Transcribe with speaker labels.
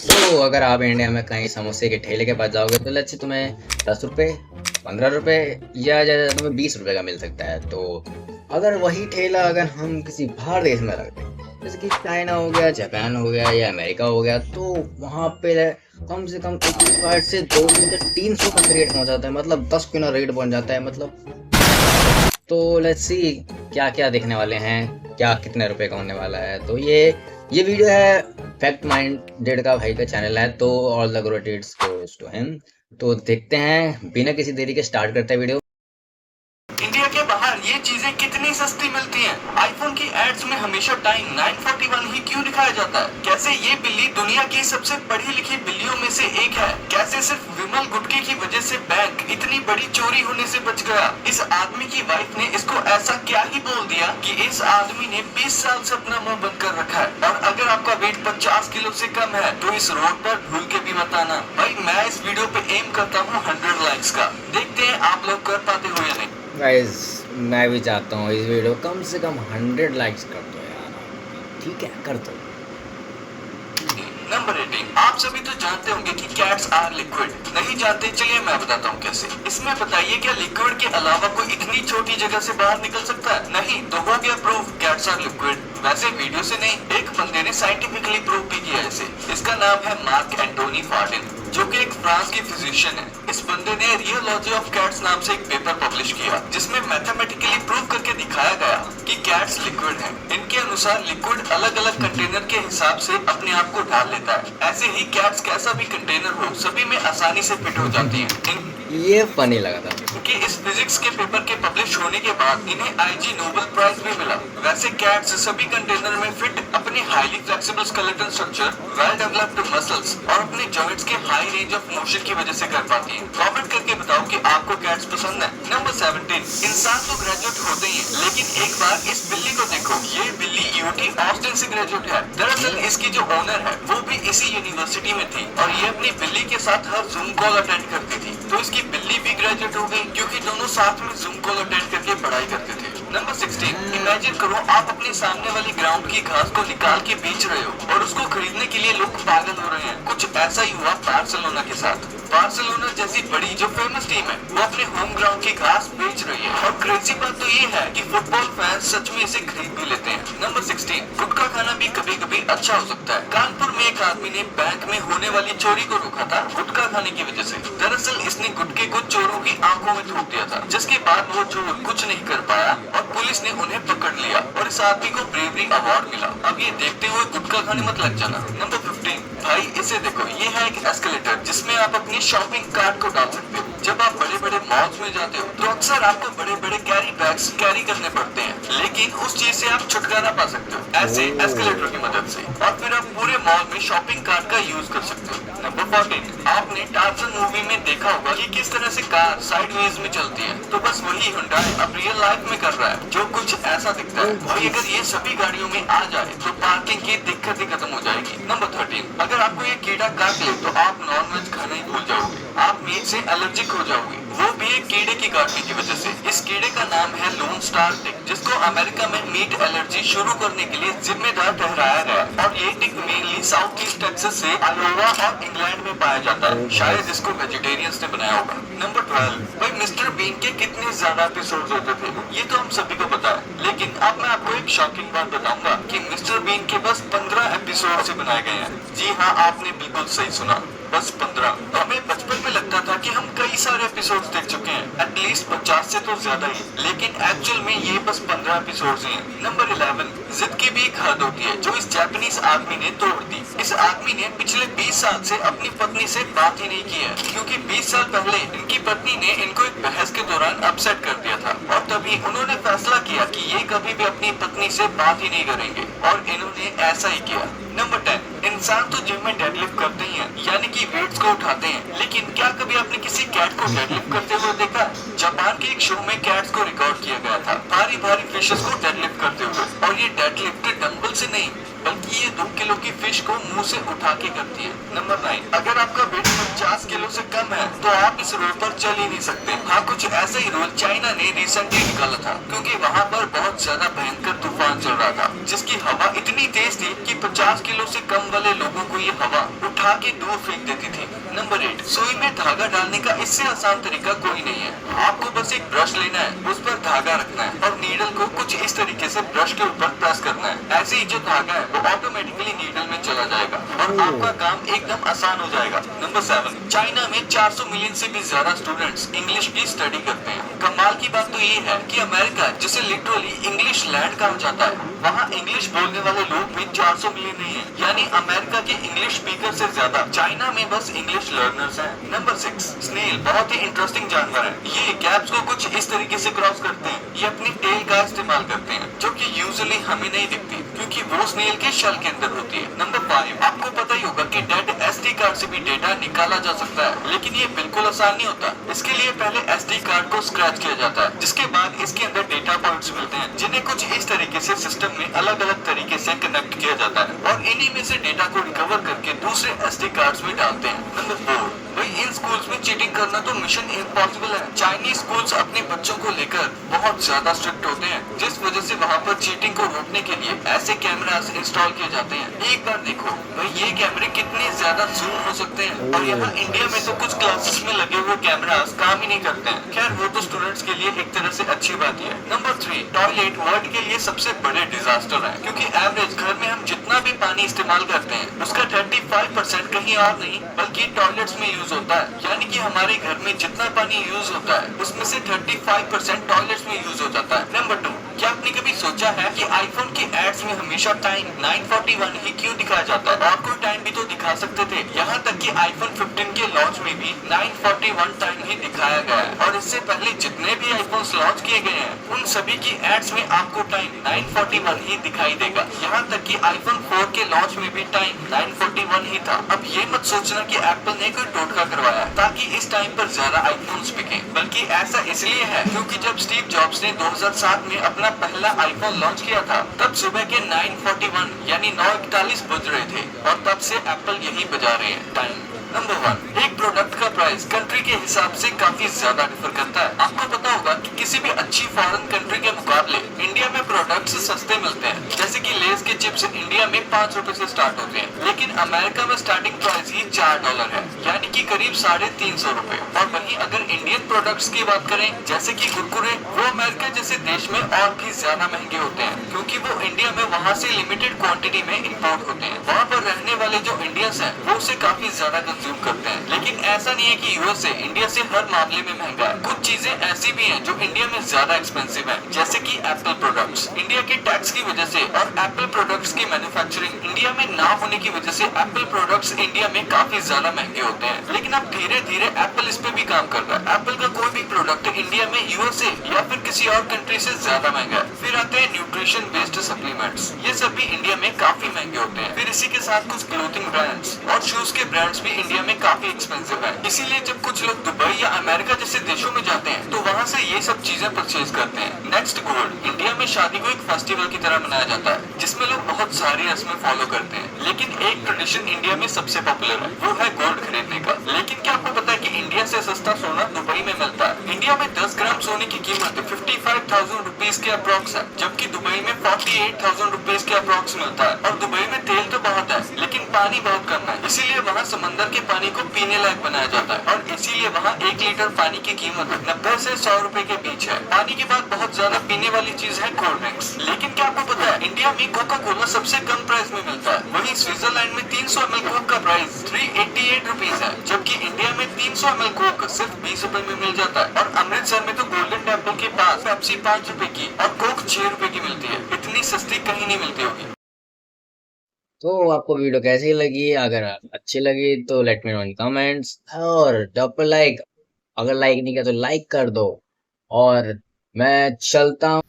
Speaker 1: तो अगर आप इंडिया में कहीं समोसे के ठेले के पास जाओगे तो लेट्स से तुम्हें 10 रुपये, 15 रुपये या ज़्यादा तुम्हें 20 रुपये का मिल सकता है। तो अगर वही ठेला अगर हम किसी बाहर देश में रख दें, जैसे कि चाइना हो गया, जापान हो गया या अमेरिका हो गया, तो वहाँ पे कम से कम 85 से 300 का रेट पहुँच जाता है, मतलब 10 गुना रेट पहुँच जाता है मतलब। तो लेट्स सी क्या क्या देखने वाले हैं, क्या कितने रुपए का होने वाला है। तो ये वीडियो है फैक्ट माइंडेड का भाई का चैनल है, तो all the credits goes to him. तो देखते हैं बिना किसी देरी के स्टार्ट करते हैं वीडियो।
Speaker 2: इंडिया के बाहर ये चीजें कितनी सस्ती मिलती हैं? आईफोन की एड्स में हमेशा टाइम 941 ही क्यों दिखाया जाता है? कैसे ये बिल्ली दुनिया की सबसे पढ़ी लिखी बिल्लियों में से एक है? कैसे सिर्फ विमल गुटके की वजह से बैंक इतनी बड़ी चोरी होने से बच गया? इस आदमी की वाइफ ने इसको ऐसा क्या ही बोल दिया कि इस आदमी ने 20 साल से अपना मुंह बंद कर रखा है। और अगर आपका वेट 50 किलो से कम है तो इस रोड पर भूल के भी मत आना। भाई मैं इस वीडियो पे एम करता हूँ 100 लाइक्स का। देखते हैं आप लोग कर पाते हो या नहीं।
Speaker 1: गाइस मैं भी चाहता हूँ इस वीडियो कम से कम 100 लाइक्स कर दो यार, ठीक है कर दो।
Speaker 2: नंबर 18। आप सभी तो जानते होंगे कि कैट्स आर लिक्विड। नहीं जानते? चलिए मैं बताता हूँ कैसे। इसमें बताइए क्या लिक्विड के अलावा कोई इतनी छोटी जगह से बाहर निकल सकता है? नहीं तो हो गया प्रूफ कैट्स आर लिक्विड। वैसे वीडियो से नहीं, एक बंदे ने साइंटिफिकली प्रूव भी किया इसे। इसका नाम है मार्क एंटोनी फार्टिन, जो कि एक फ्रांस की फिजिशियन है। इस बंदे ने रियोलॉजी ऑफ कैट्स नाम से एक पेपर पब्लिश किया, जिसमें मैथमेटिकली प्रूव करके दिखाया गया कि कैट्स लिक्विड हैं। इनके अनुसार लिक्विड अलग अलग कंटेनर के हिसाब से अपने आप को ढाल लेता है। ऐसे ही कैट्स कैसा भी कंटेनर हो सभी में आसानी से फिट हो जाती हैं।
Speaker 1: ये फनी लगा था
Speaker 2: कि इस फिजिक्स के पेपर के पब्लिश होने के बाद इन्हें आईजी नोबेल प्राइज भी मिला। वैसे कैट्स सभी कंटेनर में फिट अपने highly flexible skeletal structure, well developed muscles और अपने जॉइंट्स के हाई रेंज ऑफ मोशन की वजह से कर पाती हैं। कमेंट करके बताओ कि आपको कैट्स पसंद है। नंबर 17। इंसान तो ग्रेजुएट होते ही हैं, लेकिन एक बार इस बिल्ली को देखो। ये बिल्ली यूटी ऑस्टिन से ग्रेजुएट है। दरअसल इसकी जो ओनर है वो भी इसी यूनिवर्सिटी में थी और ये अपनी बिल्ली के साथ हर जूम कॉल अटेंड करती थी। तो इसकी बिल्ली भी ग्रेजुएट हो गई क्योंकि दोनों साथ में जूम कॉल अटेंड करके पढ़ाई करते थे। नंबर 16। इमेजिन करो आप अपने सामने वाली ग्राउंड की घास को निकाल के बेच रहे हो और उसको खरीदने के लिए लोग पागल हो रहे हैं। कुछ ऐसा ही हुआ बार्सिलोना के साथ। बार्सिलोना जैसी बड़ी जो फेमस टीम है वो अपने होम ग्राउंड की घास बेच रही है। और क्रेजी बात तो ये है कि फुटबॉल फैंस सच में इसे खरीद भी लेते हैं। नंबर 16। गुटखा खाना भी कभी कभी अच्छा हो सकता है। कानपुर में एक आदमी ने बैंक में होने वाली चोरी को रोका था गुटखा खाने की वजह से। दरअसल इसने गुटखे को चोरों की आंखों में थूक दिया था, जिसके बाद वो चोर कुछ नहीं कर पाया और पुलिस ने उन्हें पकड़ लिया और इस आदमी को ब्रेवरी अवार्ड मिला। अब ये देखते हुए गुटखा खाने मत लग जाना। नंबर 15। भाई इसे देखो, ये है एक एस्केलेटर जिसमें आप अपनी शॉपिंग कार्ट को डाल सकते हो। जब आप बड़े बड़े मॉल्स में जाते हो तो अक्सर आपको बड़े बड़े कैरी बैग्स कैरी करने पड़ते हैं, लेकिन उस चीज से आप छुटकारा पा सकते हो ऐसे एस्केलेटर की मदद से, और फिर आप पूरे मॉल में शॉपिंग कार्ट का यूज कर सकते हो। नंबर 14। आपने टार्जन मूवी में देखा होगा कि किस तरह से कार साइडवेज में चलती है, तो बस वही हुंडई अब रियल लाइफ में कर रहा है, जो कुछ ऐसा दिखता है। और अगर ये सभी गाड़ियों में आ जाए तो पार्किंग की दिक्कत ही खत्म हो जाएगी। नंबर 13। अगर आपको ये कीड़ा काट ले तो आप नॉनवेज खाना ही भूल जाओगे। आप मीट से एलर्जिक हो जाओगे, वो भी एक कीड़े की काटने की वजह से। इस कीड़े का नाम है लोन स्टार टिक, जिसको अमेरिका में मीट एलर्जी शुरू करने के लिए जिम्मेदार ठहराया गया। और ये टिक मेनली साउथ ईस्ट टेक्सास से अलोवा और इंग्लैंड में पाया जाता है। शायद इसको वेजिटेरियंस ने बनाया होगा। नंबर 12। भाई मिस्टर बीन के कितने ज्यादा एपिसोड्स होते थे ये तो हम सभी को पता है, लेकिन अब मैं आपको एक शॉकिंग बात बताऊंगा कि मिस्टर बीन के बस 15 एपिसोड से बनाए गए हैं। जी हाँ, आपने बिल्कुल सही सुना, बस 15। हमें बचपन में लगता था कि हम कई सारे एपिसोड्स देख चुके हैं, एटलीस्ट 50 से तो ज्यादा ही, लेकिन एक्चुअल में ये बस 15 एपिसोड्स ही हैं। नंबर 11। जिद की भी एक हद होती है जो इस जापानीज आदमी ने तोड़ दी। इस आदमी ने पिछले 20 साल से अपनी पत्नी से बात ही नहीं की है, क्योंकि 20 साल पहले इनकी पत्नी ने इनको एक बहस के दौरान अपसेट कर दिया था और तभी उन्होंने फैसला किया कि ये कभी भी अपनी पत्नी से बात ही नहीं करेंगे, और इन्होंने ऐसा ही किया। नंबर 10। इंसान तो जिम में डेडलिफ्ट करते ही हैं, यानी कि वेट्स को उठाते हैं, लेकिन क्या कभी आपने किसी कैट को डेडलिफ्ट करते हुए देखा? जापान के एक शो में कैट्स को रिकॉर्ड किया गया था भारी भारी फिशेस को डेडलिफ्ट करते हुए, और ये डेडलिफ्ट डंबल से नहीं बल्कि ये 2 किलो की फिश को मुंह से उठा के करती है। नंबर 9। अगर आपका वेट 50 किलो से कम है तो आप आप इस रोड पर चल ही नहीं सकते। हाँ, कुछ ऐसा ही रूल चाइना ने रिसेंटली निकाला था, क्योंकि वहाँ पर बहुत ज्यादा भयंकर तूफान चल रहा था, जिसकी हवा इतनी तेज थी कि 50 किलो से कम वाले लोगों को ये हवा उठा के दूर फेंक देती थी। नंबर 8, सुई में धागा डालने का इससे आसान तरीका कोई नहीं है। आपको बस एक ब्रश लेना है, उस पर धागा रखना है और नीडल को कुछ इस तरीके से ब्रश के ऊपर प्रेस करना है। ऐसे ही जो धागा है वो ऑटोमेटिकली नीडल में चला जाएगा और आपका काम एकदम आसान हो जाएगा। नंबर 7, चाइना में 400 मिलियन से भी ज्यादा स्टूडेंट्स इंग्लिश की स्टडी करते हैं। कमाल की बात तो ये है कि अमेरिका, जिसे लिटरली इंग्लिश लैंड कहा जाता है, वहाँ इंग्लिश बोलने वाले लोग भी 400 मिलियन नहीं है, यानी अमेरिका के इंग्लिश स्पीकर से ज्यादा चाइना में बस इंग्लिश लर्नर्स हैं। नंबर 6, स्नेल बहुत ही इंटरेस्टिंग जानवर है। ये कैप्स को कुछ इस तरीके से क्रॉस करते हैं। ये अपनी टेल का इस्तेमाल करते हैं, जो कि यूजुअली हमें नहीं दिखती, क्योंकि वो स्नेल के शेल के अंदर होती है। नंबर 5, आपको पता ही होगा कि डेड एसडी कार्ड से भी डेटा निकाला जा सकता है, लेकिन ये बिल्कुल आसान नहीं होता। इसके लिए पहले एसडी कार्ड को स्क्रैच किया जाता है, जिसके बाद इसके अंदर डेटा पॉइंट्स मिलते हैं, जिन्हें कुछ इस तरीके से सिस्टम में अलग अलग तरीके से कनेक्ट किया जाता है और इन्हीं में से डेटा को रिकवर करके दूसरे एसडी कार्ड्स में डालते हैं। नंबर 4, भाई इन स्कूल्स में चीटिंग करना तो मिशन इम्पॉसिबल है। चाइनीज स्कूल्स अपने बच्चों को लेकर बहुत ज्यादा स्ट्रिक्ट होते हैं, जिस वजह से वहाँ पर चीटिंग को रोकने के लिए ऐसे कैमरास इंस्टॉल किए जाते हैं। एक बार देखो भाई, ये कैमरे कितने ज्यादा जूम हो सकते हैं, और यहाँ इंडिया में तो कुछ क्लासेस में लगे हुए कैमरास काम ही नहीं करते हैं। खैर, वो तो स्टूडेंट्स के लिए एक तरह से अच्छी बात है। नंबर 3, टॉयलेट वर्ल्ड के लिए सबसे बड़े डिजास्टर है, क्योंकि एवरेज घर में हम जितना भी पानी इस्तेमाल करते हैं उसका 35% कहीं और नहीं बल्कि टॉयलेट्स में यूज होता है। यानी कि हमारे घर में जितना पानी यूज होता है उसमें से 35% टॉयलेट्स में यूज हो जाता है। नंबर 2, क्या आपने कभी सोचा है कि आईफोन के एड्स में हमेशा टाइम 9:41 ही क्यों दिखाया जाता है? और कोई टाइम भी तो दिखा सकते थे। यहाँ तक कि आईफोन 15 के लॉन्च में भी 9:41 टाइम ही दिखाया गया है, और इससे पहले जितने भी आईफोन लॉन्च किए गए हैं उन सभी की एड्स में आपको टाइम 9:41 ही दिखाई देगा। यहाँ तक कि आईफोन 4 के लॉन्च में भी टाइम 9:41 ही था। अब ये मत सोचना कि एप्पल ने कोई टोटका करवाया ताकि इस टाइम पर ज्यादा आईफोन्स बिके, बल्कि ऐसा इसलिए है क्योंकि जब स्टीव जॉब्स ने 2007 में अपना पहला आईफोन लॉन्च किया था, तब सुबह के 9:41 यानी 9:41 बज रहे थे, और तब से एप्पल यही बजा रहे हैं टाइम। नंबर 1, एक प्रोडक्ट का प्राइस कंट्री के हिसाब से काफी ज्यादा डिफर करता है। आपको पता होगा कि किसी भी अच्छी फॉरेन कंट्री के मुकाबले इंडिया में प्रोडक्ट्स सस्ते मिलते हैं, जैसे कि लेस के चिप्स इंडिया में 5 रुपए से स्टार्ट होते हैं, लेकिन अमेरिका में स्टार्टिंग प्राइस ही $4 है, यानी कि करीब 350 रुपए। और वहीं अगर इंडियन प्रोडक्ट्स की बात करें, जैसे कि कुरकुरे, वो अमेरिका जैसे देश में और भी ज्यादा महंगे होते हैं, क्योंकि वो इंडिया में वहाँ से लिमिटेड क्वांटिटी में इम्पोर्ट होते हैं। वहाँ पर रहने वाले जो इंडियंस हैं वो उसे काफी ज्यादा कंज्यूम करते हैं। लेकिन ऐसा नहीं है कि यूएस से इंडिया से हर मामले में महंगा है। कुछ चीजें ऐसी भी हैं जो इंडिया में ज्यादा एक्सपेंसिव है, जैसे कि एप्पल प्रोडक्ट्स। इंडिया के टैक्स की वजह से और एप्पल प्रोडक्ट्स की मैन्युफैक्चरिंग इंडिया में ना होने की वजह से एप्पल प्रोडक्ट्स इंडिया में काफी ज्यादा महंगे होते हैं। लेकिन अब धीरे धीरे एप्पल इस पे भी काम कर रहा है। एप्पल का कोई भी प्रोडक्ट इंडिया में यूएसए या फिर किसी और कंट्री से ज्यादा महंगा है। फिर आते हैं न्यूट्रिशन बेस्ड सप्लीमेंट्स, ये सब भी इंडिया में काफी महंगे होते हैं। फिर इसी के साथ कुछ क्लोथिंग ब्रांड्स और शूज के ब्रांड्स भी इंडिया में काफी एक्सपेंसिव है। इसीलिए जब कुछ लोग दुबई या अमेरिका जैसे देशों में जाते हैं तो वहाँ से ये सब चीजें परचेज करते हैं। Next, gold. इंडिया में शादी को एक फेस्टिवल की तरह मनाया जाता है, जिसमें लोग बहुत सारी रस्में फॉलो करते हैं, लेकिन एक ट्रेडिशन इंडिया में सबसे पॉपुलर है, वो है गोल्ड खरीदने का। लेकिन क्या आपको पता है कि इंडिया से सस्ता सोना दुबई में मिलता है? इंडिया में 10 ग्राम सोने की कीमत 55,000 रुपीज के अप्रोक्स है, जबकि दुबई में 48,000 रुपीज के अप्रोक्स मिलता है। और दुबई में तेल तो बहुत है, लेकिन पानी बहुत कम है, इसीलिए वहाँ समंदर के पानी को पीने लायक बनाया जाता है, और इसीलिए वहाँ 1 लीटर पानी की कीमत 90 से 100 रुपए के बीच है। पानी के बाद बहुत ज्यादा पीने वाली चीज है कोल्ड ड्रिंक्स। लेकिन क्या आपको पता है इंडिया में कोका कोला सबसे कम प्राइस में मिलता है? वहीं स्विट्जरलैंड में 300 ml कोक का प्राइस 388 रुपीज है, जबकि इंडिया में 300 ml कोक सिर्फ 20 रुपए में मिल जाता है। और अमृतसर में तो गोल्डन टेम्पल के पास पेप्सी 5 रुपए की और कोक 6 रुपए की मिलती है। इतनी सस्ती कहीं नहीं मिलती होगी।
Speaker 1: तो आपको वीडियो कैसी लगी? अगर अच्छी लगी तो लेट मी नो इन कमेंट्स, और ड्रॉप लाइक, अगर लाइक नहीं किया तो लाइक कर दो। और मैं चलता हूँ।